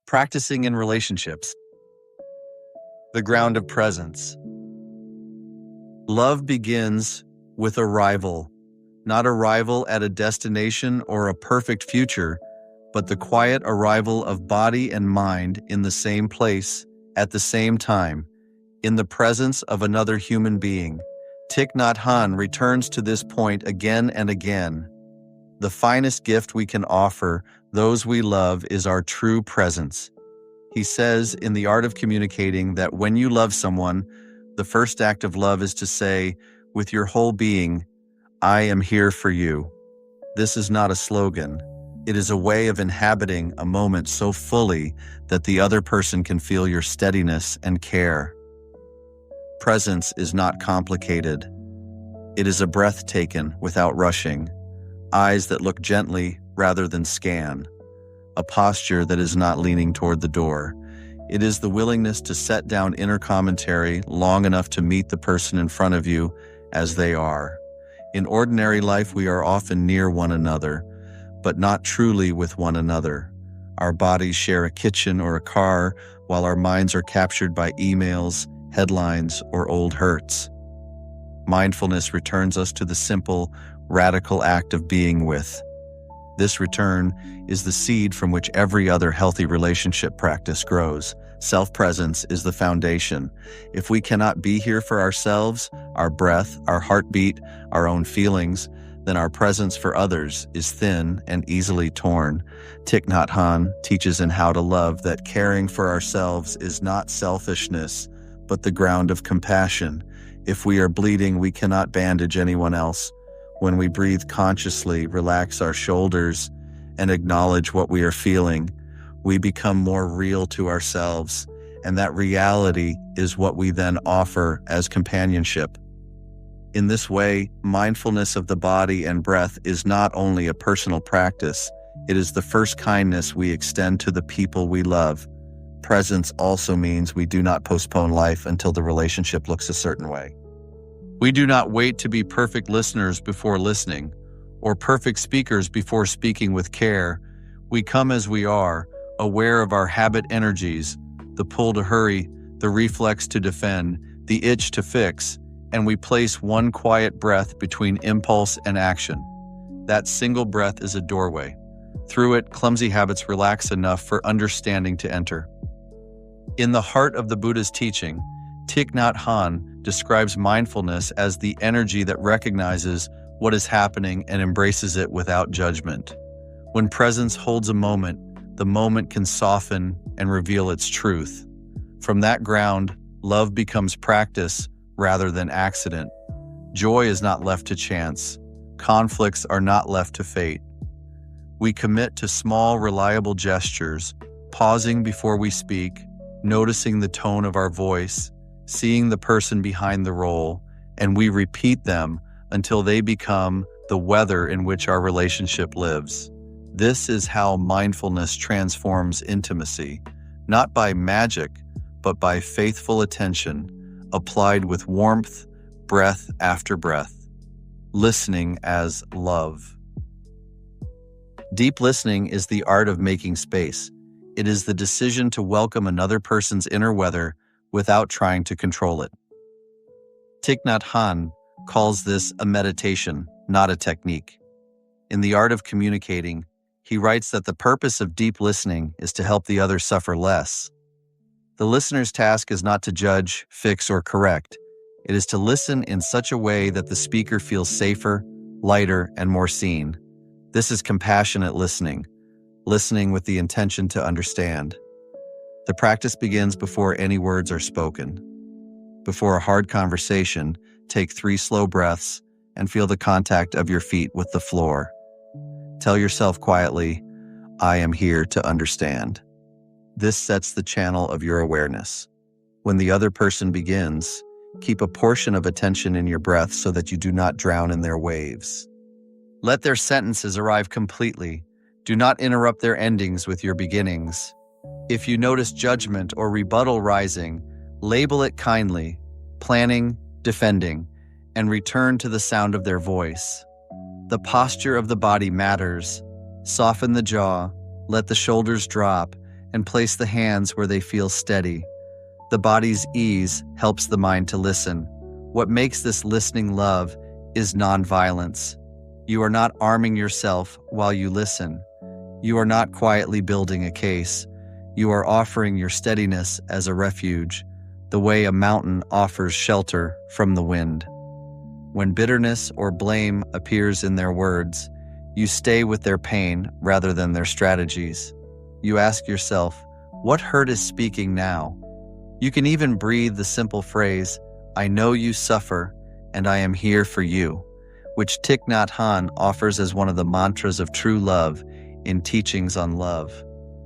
Practicing in relationships. The ground of presence. Love begins with arrival, not arrival at a destination or a perfect future, but the quiet arrival of body and mind in the same place, at the same time, in the presence of another human being. Thich Nhat Hanh returns to this point again and again. The finest gift we can offer those we love is our true presence. He says in The Art of Communicating that when you love someone, the first act of love is to say, with your whole being, I am here for you. This is not a slogan. It is a way of inhabiting a moment so fully that the other person can feel your steadiness and care. Presence is not complicated. It is a breath taken without rushing, eyes that look gently rather than scan, a posture that is not leaning toward the door. It is the willingness to set down inner commentary long enough to meet the person in front of you as they are. In ordinary life, we are often near one another, but not truly with one another. Our bodies share a kitchen or a car, while our minds are captured by emails, headlines, or old hurts. Mindfulness returns us to the simple, radical act of being with. This return is the seed from which every other healthy relationship practice grows. Self-presence is the foundation. If we cannot be here for ourselves, our breath, our heartbeat, our own feelings, then our presence for others is thin and easily torn. Thich Nhat Hanh teaches in How to Love that caring for ourselves is not selfishness, but the ground of compassion. If we are bleeding, we cannot bandage anyone else. When we breathe consciously, relax our shoulders, and acknowledge what we are feeling, we become more real to ourselves, and that reality is what we then offer as companionship. In this way, mindfulness of the body and breath is not only a personal practice, it is the first kindness we extend to the people we love. Presence also means we do not postpone life until the relationship looks a certain way. We do not wait to be perfect listeners before listening, or perfect speakers before speaking with care. We come as we are, aware of our habit energies, the pull to hurry, the reflex to defend, the itch to fix, and we place one quiet breath between impulse and action. That single breath is a doorway. Through it, clumsy habits relax enough for understanding to enter. In the heart of the Buddha's teaching, Thich Nhat Hanh describes mindfulness as the energy that recognizes what is happening and embraces it without judgment. When presence holds a moment, the moment can soften and reveal its truth. From that ground, love becomes practice rather than accident. Joy is not left to chance. Conflicts are not left to fate. We commit to small, reliable gestures, pausing before we speak, noticing the tone of our voice, seeing the person behind the role, and we repeat them until they become the weather in which our relationship lives. This is how mindfulness transforms intimacy, not by magic, but by faithful attention, applied with warmth, breath after breath. Listening as love. Deep listening is the art of making space. It is the decision to welcome another person's inner weather without trying to control it. Thich Nhat Hanh calls this a meditation, not a technique. In The Art of Communicating, he writes that the purpose of deep listening is to help the other suffer less. The listener's task is not to judge, fix, or correct. It is to listen in such a way that the speaker feels safer, lighter, and more seen. This is compassionate listening, listening with the intention to understand. The practice begins before any words are spoken. Before a hard conversation, take 3 slow breaths and feel the contact of your feet with the floor. Tell yourself quietly, I am here to understand. This sets the channel of your awareness. When the other person begins, keep a portion of attention in your breath so that you do not drown in their waves. Let their sentences arrive completely. Do not interrupt their endings with your beginnings. If you notice judgment or rebuttal rising, label it kindly, planning, defending, and return to the sound of their voice. The posture of the body matters. Soften the jaw, let the shoulders drop, and place the hands where they feel steady. The body's ease helps the mind to listen. What makes this listening love is nonviolence. You are not arming yourself while you listen. You are not quietly building a case. You are offering your steadiness as a refuge, the way a mountain offers shelter from the wind. When bitterness or blame appears in their words, you stay with their pain rather than their strategies. You ask yourself, what hurt is speaking now? You can even breathe the simple phrase, I know you suffer, and I am here for you, which Thích Nhất Hạnh offers as one of the mantras of true love in Teachings on Love.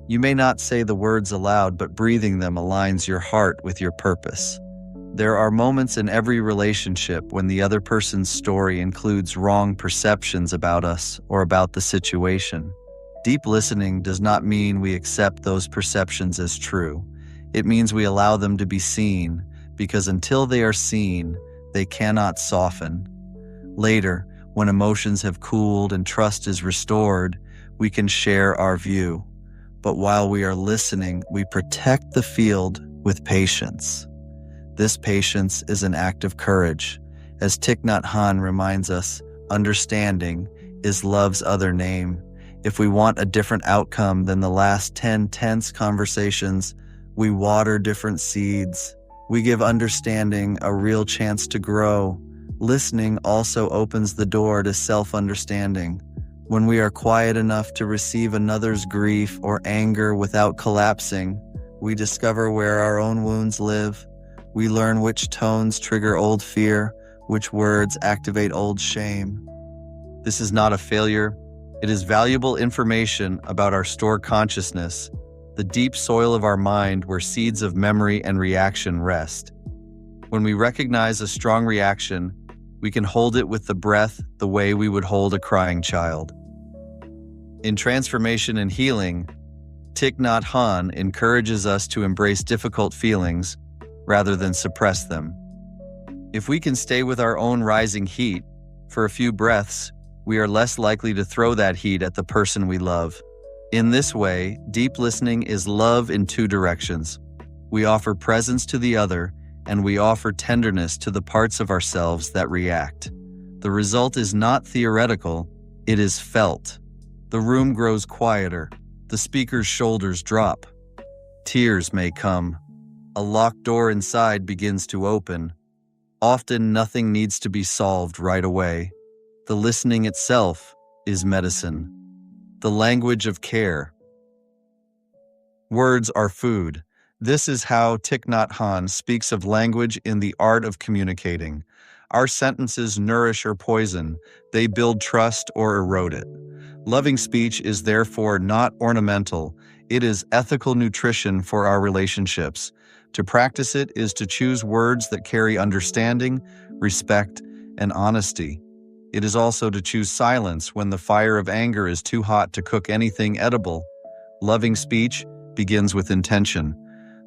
You may not say the words aloud, but breathing them aligns your heart with your purpose. There are moments in every relationship when the other person's story includes wrong perceptions about us or about the situation. Deep listening does not mean we accept those perceptions as true. It means we allow them to be seen, because until they are seen, they cannot soften. Later, when emotions have cooled and trust is restored, we can share our view. But while we are listening, we protect the field with patience. This patience is an act of courage. As Thích Nhất Hạnh reminds us, understanding is love's other name. If we want a different outcome than the last 10 tense conversations, we water different seeds. We give understanding a real chance to grow. Listening also opens the door to self-understanding. When we are quiet enough to receive another's grief or anger without collapsing, we discover where our own wounds live. We learn which tones trigger old fear, which words activate old shame. This is not a failure. It is valuable information about our stored consciousness, the deep soil of our mind where seeds of memory and reaction rest. When we recognize a strong reaction, we can hold it with the breath the way we would hold a crying child. In Transformation and Healing, Thích Nhất Hạnh encourages us to embrace difficult feelings rather than suppress them. If we can stay with our own rising heat for a few breaths, we are less likely to throw that heat at the person we love. In this way, deep listening is love in two directions. We offer presence to the other, and we offer tenderness to the parts of ourselves that react. The result is not theoretical, it is felt. The room grows quieter, the speaker's shoulders drop. Tears may come. A locked door inside begins to open. Often nothing needs to be solved right away. The listening itself is medicine. The language of care. Words are food. This is how Thích Nhất Hạnh speaks of language in the art of communicating. Our sentences nourish or poison. They build trust or erode it. Loving speech is therefore not ornamental. It is ethical nutrition for our relationships. To practice it is to choose words that carry understanding, respect, and honesty. It is also to choose silence when the fire of anger is too hot to cook anything edible. Loving speech begins with intention.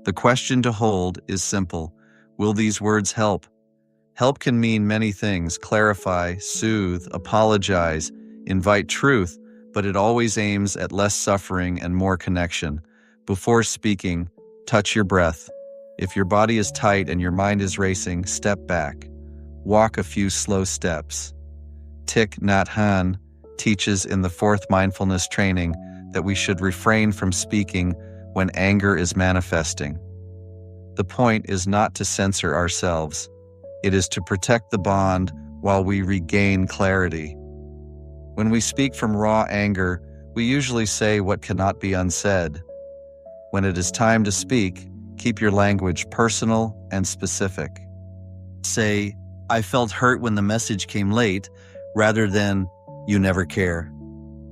The question to hold is simple. Will these words help? Help can mean many things: clarify, soothe, apologize, invite truth, but it always aims at less suffering and more connection. Before speaking, touch your breath. If your body is tight and your mind is racing, step back. Walk a few slow steps. Thích Nhất Hạnh teaches in the 4th mindfulness training that we should refrain from speaking when anger is manifesting. The point is not to censor ourselves. It is to protect the bond while we regain clarity. When we speak from raw anger, we usually say what cannot be unsaid. When it is time to speak, keep your language personal and specific. Say, I felt hurt when the message came late, rather than, you never care.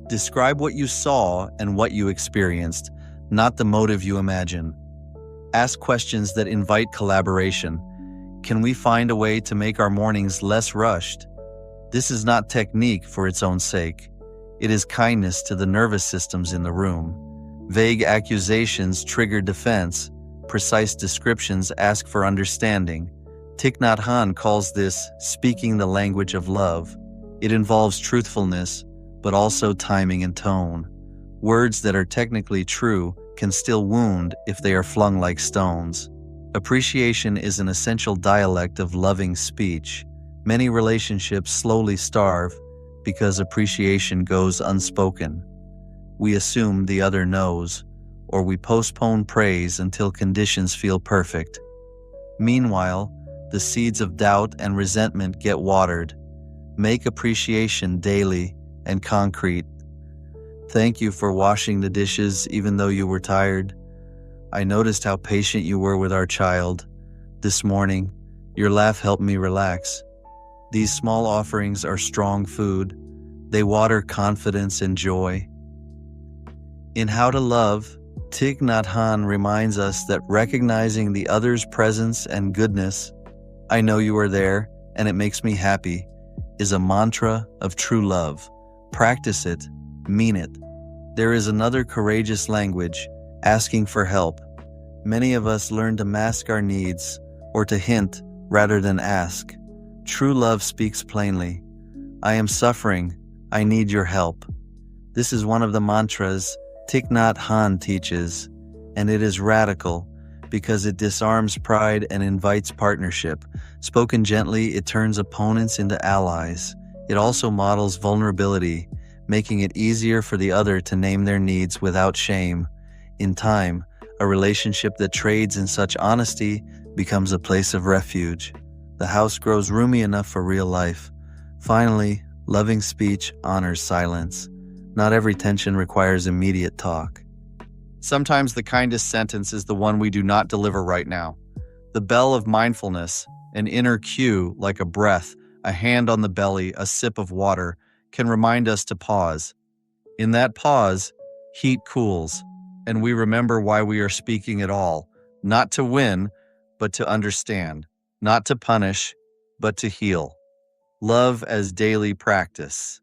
Describe what you saw and what you experienced, not the motive you imagine. Ask questions that invite collaboration. Can we find a way to make our mornings less rushed? This is not technique for its own sake. It is kindness to the nervous systems in the room. Vague accusations trigger defense. Precise descriptions ask for understanding. Thích Nhất Hạnh calls this speaking the language of love. It involves truthfulness, but also timing and tone. Words that are technically true can still wound if they are flung like stones. Appreciation is an essential dialect of loving speech. Many relationships slowly starve because appreciation goes unspoken. We assume the other knows, or we postpone praise until conditions feel perfect. Meanwhile, the seeds of doubt and resentment get watered. Make appreciation daily and concrete. Thank you for washing the dishes even though you were tired. I noticed how patient you were with our child. This morning, your laugh helped me relax. These small offerings are strong food. They water confidence and joy. In How to Love, Thích Nhất Hạnh reminds us that recognizing the other's presence and goodness, I know you are there and it makes me happy, is a mantra of true love. Practice it, mean it. There is another courageous language, asking for help. Many of us learn to mask our needs or to hint rather than ask. True love speaks plainly. I am suffering. I need your help. This is one of the mantras Thích Nhất Hạnh teaches, and it is radical because it disarms pride and invites partnership. Spoken gently, it turns opponents into allies. It also models vulnerability, making it easier for the other to name their needs without shame. In time, a relationship that trades in such honesty becomes a place of refuge. The house grows roomy enough for real life. Finally, loving speech honors silence. Not every tension requires immediate talk. Sometimes the kindest sentence is the one we do not deliver right now. The bell of mindfulness, an inner cue like a breath, a hand on the belly, a sip of water, can remind us to pause. In that pause, heat cools, and we remember why we are speaking at all, not to win, but to understand, not to punish, but to heal. Love as daily practice.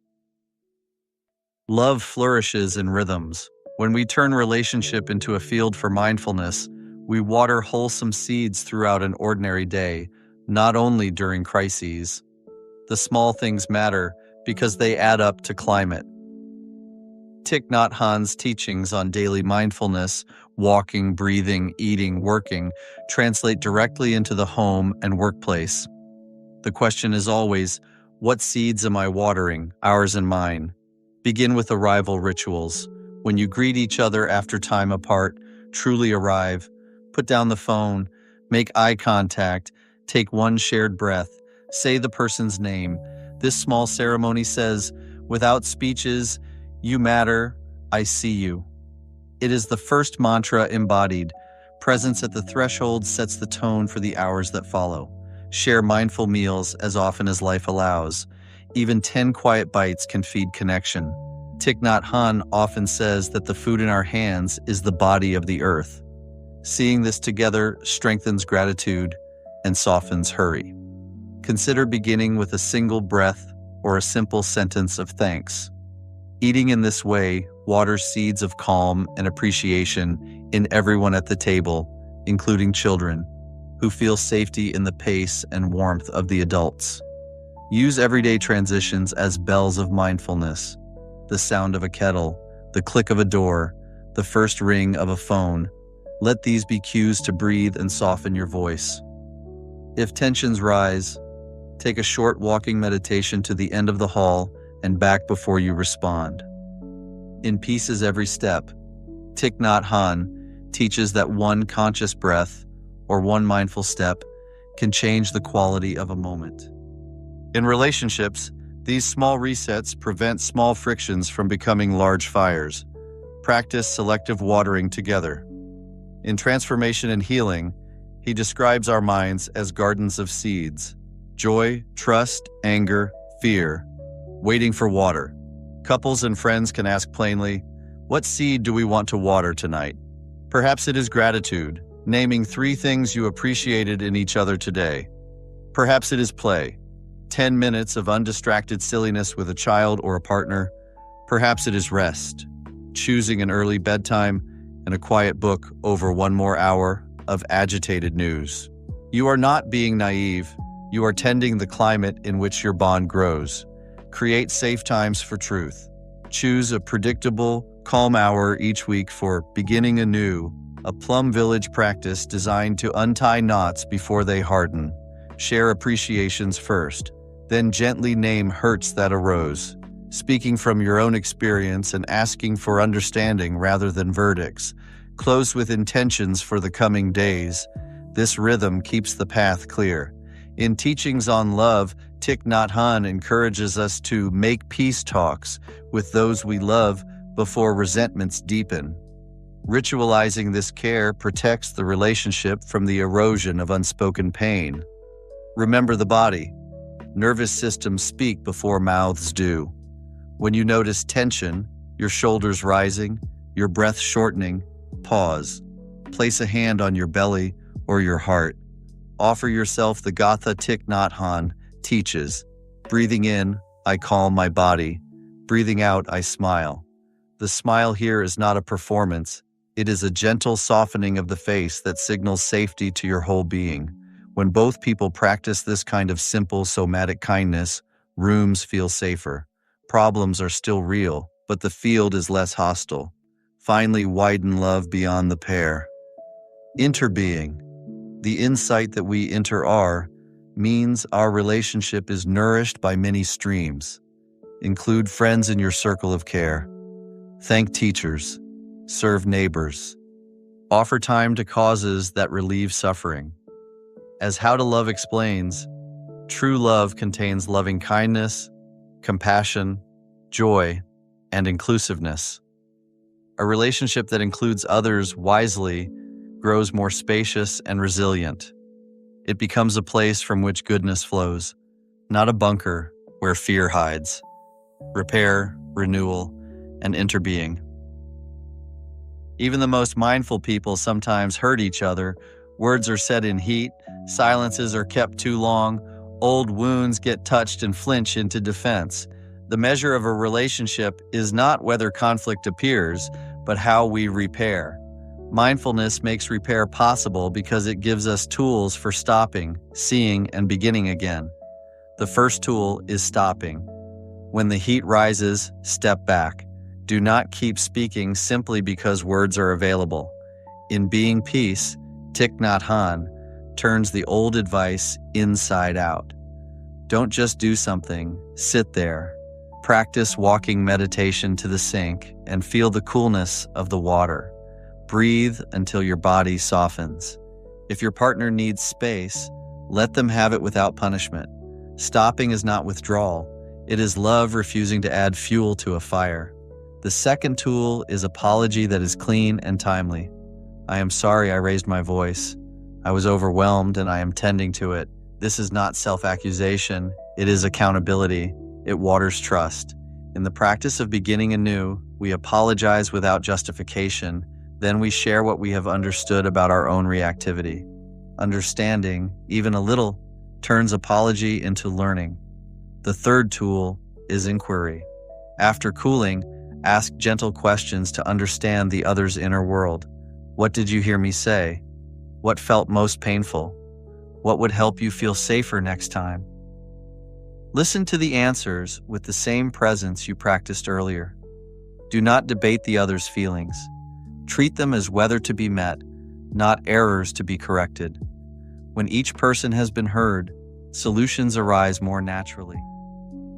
Love flourishes in rhythms. When we turn relationship into a field for mindfulness, we water wholesome seeds throughout an ordinary day, not only during crises. The small things matter because they add up to climate. Thích Nhất Hạnh teachings on daily mindfulness, walking, breathing, eating, working, translate directly into the home and workplace. The question is always, what seeds am I watering, ours and mine? Begin with arrival rituals. When you greet each other after time apart, truly arrive. Put down the phone, make eye contact, take one shared breath, say the person's name. This small ceremony says, without speeches, you matter, I see you. It is the first mantra embodied. Presence at the threshold sets the tone for the hours that follow. Share mindful meals as often as life allows. Even 10 quiet bites can feed connection. Thích Nhất Hạnh often says that the food in our hands is the body of the earth. Seeing this together strengthens gratitude and softens hurry. Consider beginning with a single breath or a simple sentence of thanks. Eating in this way waters seeds of calm and appreciation in everyone at the table, including children, who feel safety in the pace and warmth of the adults. Use everyday transitions as bells of mindfulness. The sound of a kettle, the click of a door, the first ring of a phone. Let these be cues to breathe and soften your voice. If tensions rise, take a short walking meditation to the end of the hall and back before you respond. In peace is every step. Thích Nhất Hạnh teaches that one conscious breath or one mindful step can change the quality of a moment. In relationships, these small resets prevent small frictions from becoming large fires. Practice selective watering together. In Transformation and Healing, he describes our minds as gardens of seeds: joy, trust, anger, fear, waiting for water. Couples and friends can ask plainly, what seed do we want to water tonight? Perhaps it is gratitude, naming 3 things you appreciated in each other today. Perhaps it is play, 10 minutes of undistracted silliness with a child or a partner. Perhaps it is rest, choosing an early bedtime and a quiet book over one more hour of agitated news. You are not being naive. You are tending the climate in which your bond grows. Create safe times for truth. Choose a predictable, Calm hour each week for Beginning Anew, a Plum Village practice designed to untie knots before they harden. Share appreciations first, then gently name hurts that arose, speaking from your own experience and asking for understanding rather than verdicts. Close with intentions for the coming days. This rhythm keeps the path clear. In Teachings on Love, Thich Nhat Hanh encourages us to make peace talks with those we love before resentments deepen. Ritualizing this care protects the relationship from the erosion of unspoken pain. Remember the body. Nervous systems speak before mouths do. When you notice tension, your shoulders rising, your breath shortening, pause. Place a hand on your belly or your heart. Offer yourself the Gatha Thich Nhat Hanh teaches. Breathing in, I calm my body. Breathing out, I smile. The smile here is not a performance. It is a gentle softening of the face that signals safety to your whole being. When both people practice this kind of simple somatic kindness, rooms feel safer. Problems are still real, but the field is less hostile. Finally, widen love beyond the pair. Interbeing. The insight that we inter-are means our relationship is nourished by many streams. Include friends in your circle of care. Thank teachers. Serve neighbors. Offer time to causes that relieve suffering. As How to Love explains, true love contains loving kindness, compassion, joy, and inclusiveness. A relationship that includes others wisely grows more spacious and resilient. It becomes a place from which goodness flows, not a bunker where fear hides. Repair, renewal, and interbeing. Even the most mindful people sometimes hurt each other. Words are said in heat, silences are kept too long, old wounds get touched and flinch into defense. The measure of a relationship is not whether conflict appears, but how we repair. Mindfulness makes repair possible because it gives us tools for stopping, seeing, and beginning again. The first tool is stopping. When the heat rises, step back. Do not keep speaking simply because words are available. In Being Peace, Thich Nhat Hanh turns the old advice inside out. Don't just do something, sit there. Practice walking meditation to the sink and feel the coolness of the water. Breathe until your body softens. If your partner needs space, let them have it without punishment. Stopping is not withdrawal. It is love refusing to add fuel to a fire. The second tool is apology that is clean and timely. I am sorry I raised my voice. I was overwhelmed and I am tending to it. This is not self-accusation. It is accountability. It waters trust. In the practice of beginning anew, we apologize without justification. Then we share what we have understood about our own reactivity. Understanding, even a little, turns apology into learning. The third tool is inquiry. After cooling, ask gentle questions to understand the other's inner world. What did you hear me say? What felt most painful? What would help you feel safer next time? Listen to the answers with the same presence you practiced earlier. Do not debate the other's feelings. Treat them as whether to be met, not errors to be corrected. When each person has been heard, solutions arise more naturally.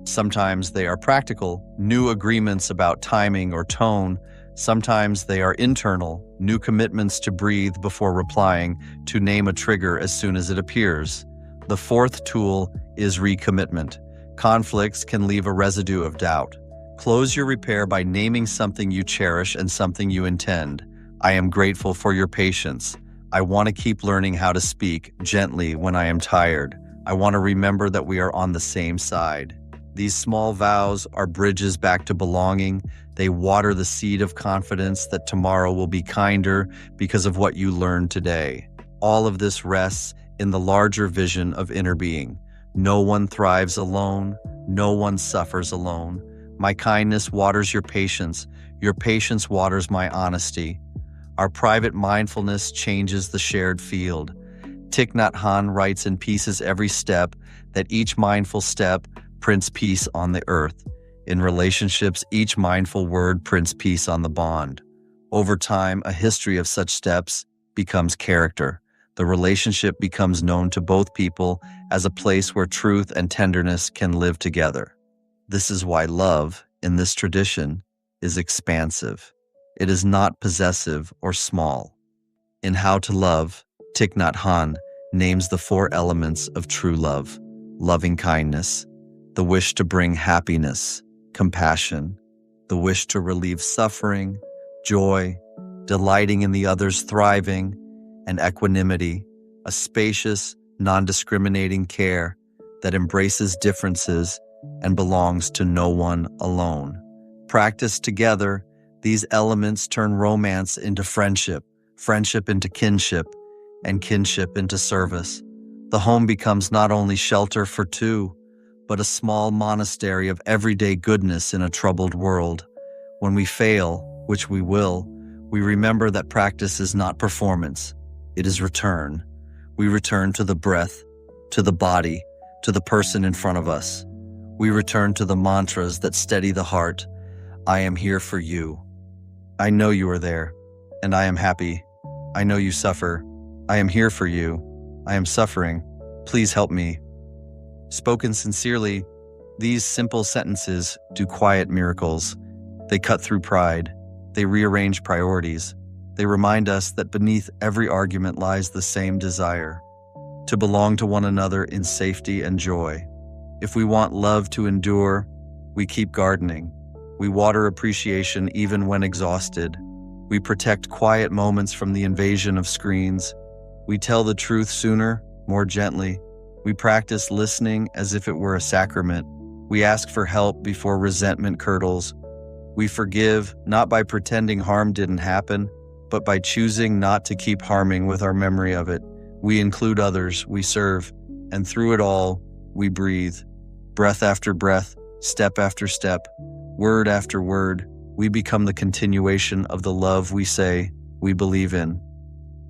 Sometimes they are practical, new agreements about timing or tone. Sometimes they are internal, new commitments to breathe before replying, to name a trigger as soon as it appears. The fourth tool is recommitment. Conflicts can leave a residue of doubt. Close your repair by naming something you cherish and something you intend. I am grateful for your patience. I want to keep learning how to speak gently when I am tired. I want to remember that we are on the same side. These small vows are bridges back to belonging. They water the seed of confidence that tomorrow will be kinder because of what you learned today. All of this rests in the larger vision of inner being. No one thrives alone. No one suffers alone. My kindness waters your patience. Your patience waters my honesty. Our private mindfulness changes the shared field. Thich Nhat Hanh writes in pieces every step that each mindful step prints peace on the earth. In relationships, each mindful word prints peace on the bond. Over time, a history of such steps becomes character. The relationship becomes known to both people as a place where truth and tenderness can live together. This is why love, in this tradition, is expansive. It is not possessive or small. In How to Love, Thich Nhat Hanh names the 4 elements of true love: loving kindness, the wish to bring happiness, compassion, the wish to relieve suffering, joy, delighting in the other's thriving, and equanimity, a spacious, non-discriminating care that embraces differences and belongs to no one alone. Practiced together, these elements turn romance into friendship, friendship into kinship, and kinship into service. The home becomes not only shelter for two, but a small monastery of everyday goodness in a troubled world. When we fail, which we will, we remember that practice is not performance. It is return. We return to the breath, to the body, to the person in front of us. We return to the mantras that steady the heart. I am here for you. I know you are there, and I am happy. I know you suffer. I am here for you. I am suffering. Please help me. Spoken sincerely, these simple sentences do quiet miracles. They cut through pride. They rearrange priorities. They remind us that beneath every argument lies the same desire, to belong to one another in safety and joy. If we want love to endure, we keep gardening. We water appreciation even when exhausted. We protect quiet moments from the invasion of screens. We tell the truth sooner, more gently. We practice listening as if it were a sacrament. We ask for help before resentment curdles. We forgive not by pretending harm didn't happen, but by choosing not to keep harming with our memory of it. We include others, we serve, and through it all, we breathe. Breath after breath, step after step, word after word, we become the continuation of the love we say we believe in.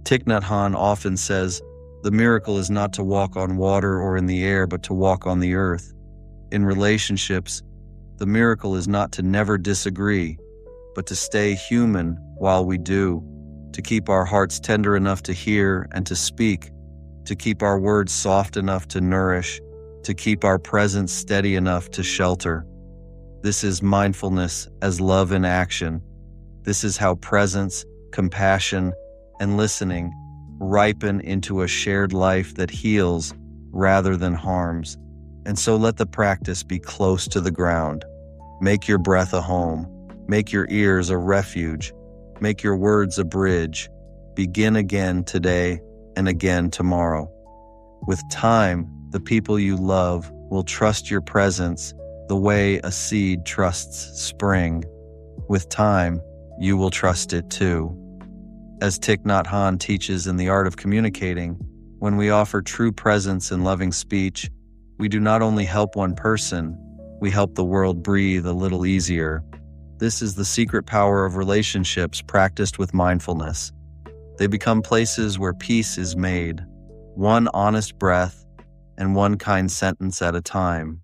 Thich Nhat Hanh often says, the miracle is not to walk on water or in the air, but to walk on the earth. In relationships, the miracle is not to never disagree, but to stay human while we do, to keep our hearts tender enough to hear and to speak, to keep our words soft enough to nourish, to keep our presence steady enough to shelter. This is mindfulness as love in action. This is how presence, compassion, and listening ripen into a shared life that heals rather than harms. And so let the practice be close to the ground. Make your breath a home. Make your ears a refuge. Make your words a bridge. Begin again today and again tomorrow. With time, the people you love will trust your presence the way a seed trusts spring. With time, you will trust it too. As Thich Nhat Hanh teaches in The Art of Communicating, when we offer true presence in loving speech, we do not only help one person, we help the world breathe a little easier. This is the secret power of relationships practiced with mindfulness. They become places where peace is made, one honest breath and one kind sentence at a time.